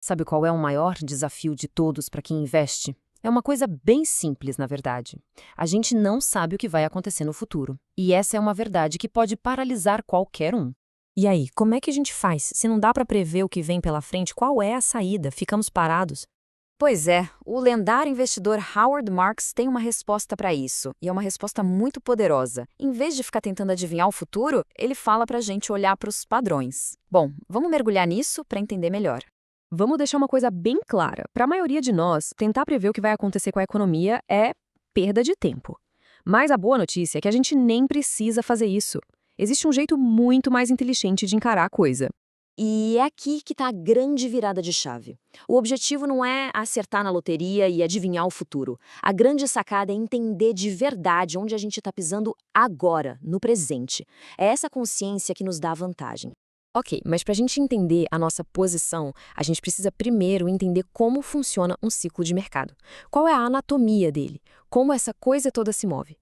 Sabe qual é o maior desafio de todos para quem investe? É uma coisa bem simples, na verdade. A gente não sabe o que vai acontecer no futuro. E essa é uma verdade que pode paralisar qualquer um. E aí, como é que a gente faz? Se não dá para prever o que vem pela frente, qual é a saída? Ficamos parados? Pois é, o lendário investidor Howard Marks tem uma resposta para isso, e é uma resposta muito poderosa. Em vez de ficar tentando adivinhar o futuro, ele fala para a gente olhar para os padrões. Bom, vamos mergulhar nisso para entender melhor. Vamos deixar uma coisa bem clara. Para a maioria de nós, tentar prever o que vai acontecer com a economia é perda de tempo. Mas a boa notícia é que a gente nem precisa fazer isso. Existe um jeito muito mais inteligente de encarar a coisa. E é aqui que está a grande virada de chave. O objetivo não é acertar na loteria e adivinhar o futuro. A grande sacada é entender de verdade onde a gente está pisando agora, no presente. É essa consciência que nos dá vantagem. Ok, mas para a gente entender a nossa posição, a gente precisa primeiro entender como funciona um ciclo de mercado. Qual é a anatomia dele? Como essa coisa toda se move?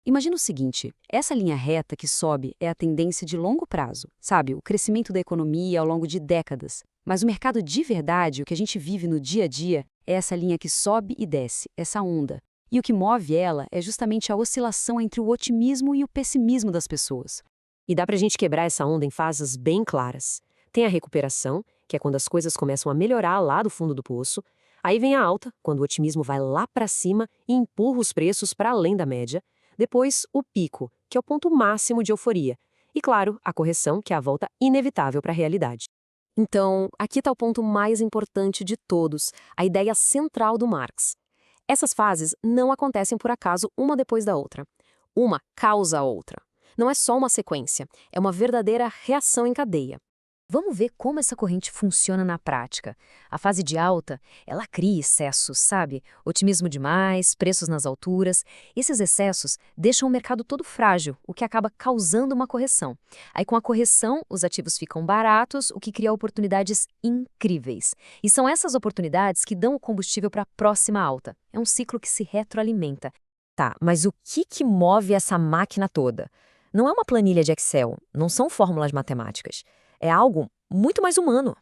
Imagina o seguinte, essa linha reta que sobe é a tendência de longo prazo, sabe? O crescimento da economia ao longo de décadas. Mas o mercado de verdade, o que a gente vive no dia a dia, é essa linha que sobe e desce, essa onda. E o que move ela é justamente a oscilação entre o otimismo e o pessimismo das pessoas. E dá pra gente quebrar essa onda em fases bem claras. Tem a recuperação, que é quando as coisas começam a melhorar lá do fundo do poço. Aí vem a alta, quando o otimismo vai lá pra cima e empurra os preços para além da média. Depois, o pico, que é o ponto máximo de euforia. E, claro, a correção, que é a volta inevitável para a realidade. Então, aqui está o ponto mais importante de todos, a ideia central do Marx. Essas fases não acontecem por acaso uma depois da outra. Uma causa a outra. Não é só uma sequência, é uma verdadeira reação em cadeia. Vamos ver como essa corrente funciona na prática. A fase de alta, ela cria excessos, sabe? Otimismo demais, preços nas alturas. Esses excessos deixam o mercado todo frágil, o que acaba causando uma correção. Aí, com a correção, os ativos ficam baratos, o que cria oportunidades incríveis. E são essas oportunidades que dão o combustível para a próxima alta. É um ciclo que se retroalimenta. Tá, mas o que move essa máquina toda? Não é uma planilha de Excel, não são fórmulas matemáticas. É algo muito mais humano.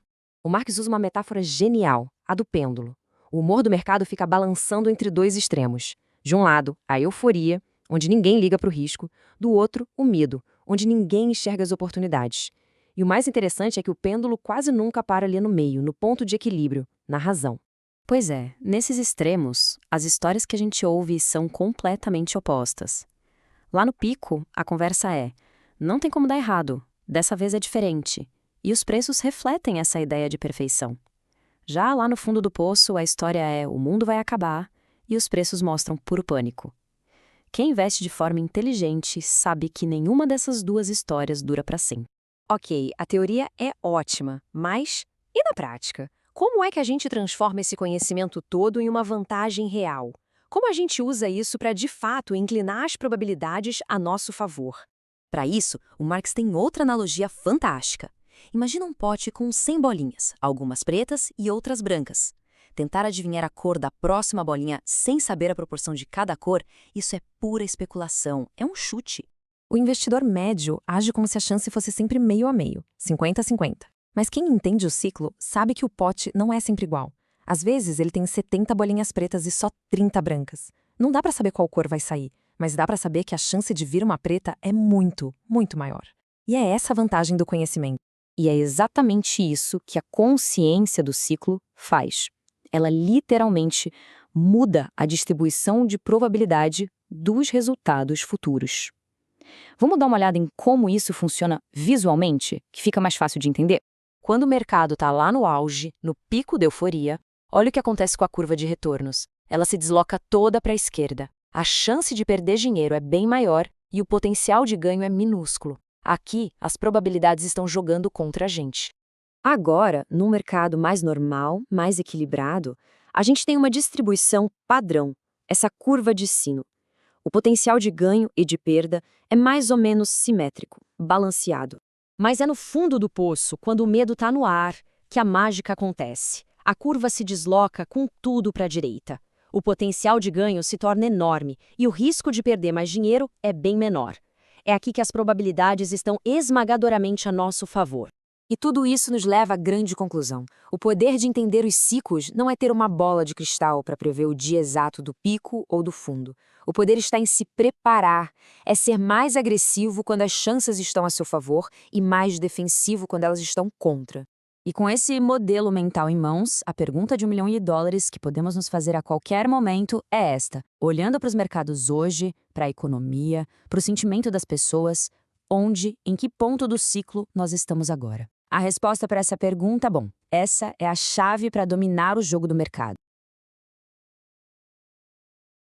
O Marx usa uma metáfora genial, a do pêndulo. O humor do mercado fica balançando entre dois extremos. De um lado, a euforia, onde ninguém liga para o risco. Do outro, o medo, onde ninguém enxerga as oportunidades. E o mais interessante é que o pêndulo quase nunca para ali no meio, no ponto de equilíbrio, na razão. Pois é, nesses extremos, as histórias que a gente ouve são completamente opostas. Lá no pico, a conversa é: não tem como dar errado. Dessa vez é diferente, e os preços refletem essa ideia de perfeição. Já lá no fundo do poço, a história é: o mundo vai acabar, e os preços mostram puro pânico. Quem investe de forma inteligente sabe que nenhuma dessas duas histórias dura para sempre. Ok, a teoria é ótima, mas e na prática? Como é que a gente transforma esse conhecimento todo em uma vantagem real? Como a gente usa isso para, de fato, inclinar as probabilidades a nosso favor? Para isso, o Marx tem outra analogia fantástica. Imagina um pote com 100 bolinhas, algumas pretas e outras brancas. Tentar adivinhar a cor da próxima bolinha sem saber a proporção de cada cor, isso é pura especulação, é um chute. O investidor médio age como se a chance fosse sempre meio a meio, 50-50. Mas quem entende o ciclo sabe que o pote não é sempre igual. Às vezes ele tem 70 bolinhas pretas e só 30 brancas. Não dá para saber qual cor vai sair, mas dá para saber que a chance de vir uma preta é muito, muito maior. E é essa a vantagem do conhecimento. E é exatamente isso que a consciência do ciclo faz. Ela literalmente muda a distribuição de probabilidade dos resultados futuros. Vamos dar uma olhada em como isso funciona visualmente, que fica mais fácil de entender? Quando o mercado está lá no auge, no pico da euforia, olha o que acontece com a curva de retornos. Ela se desloca toda para a esquerda. A chance de perder dinheiro é bem maior e o potencial de ganho é minúsculo. Aqui, as probabilidades estão jogando contra a gente. Agora, num mercado mais normal, mais equilibrado, a gente tem uma distribuição padrão, essa curva de sino. O potencial de ganho e de perda é mais ou menos simétrico, balanceado. Mas é no fundo do poço, quando o medo está no ar, que a mágica acontece. A curva se desloca com tudo para a direita. O potencial de ganho se torna enorme e o risco de perder mais dinheiro é bem menor. É aqui que as probabilidades estão esmagadoramente a nosso favor. E tudo isso nos leva à grande conclusão. O poder de entender os ciclos não é ter uma bola de cristal para prever o dia exato do pico ou do fundo. O poder está em se preparar, é ser mais agressivo quando as chances estão a seu favor e mais defensivo quando elas estão contra. E com esse modelo mental em mãos, a pergunta de $1 milhão que podemos nos fazer a qualquer momento é esta: olhando para os mercados hoje, para a economia, para o sentimento das pessoas, onde, em que ponto do ciclo nós estamos agora? A resposta para essa pergunta, essa é a chave para dominar o jogo do mercado.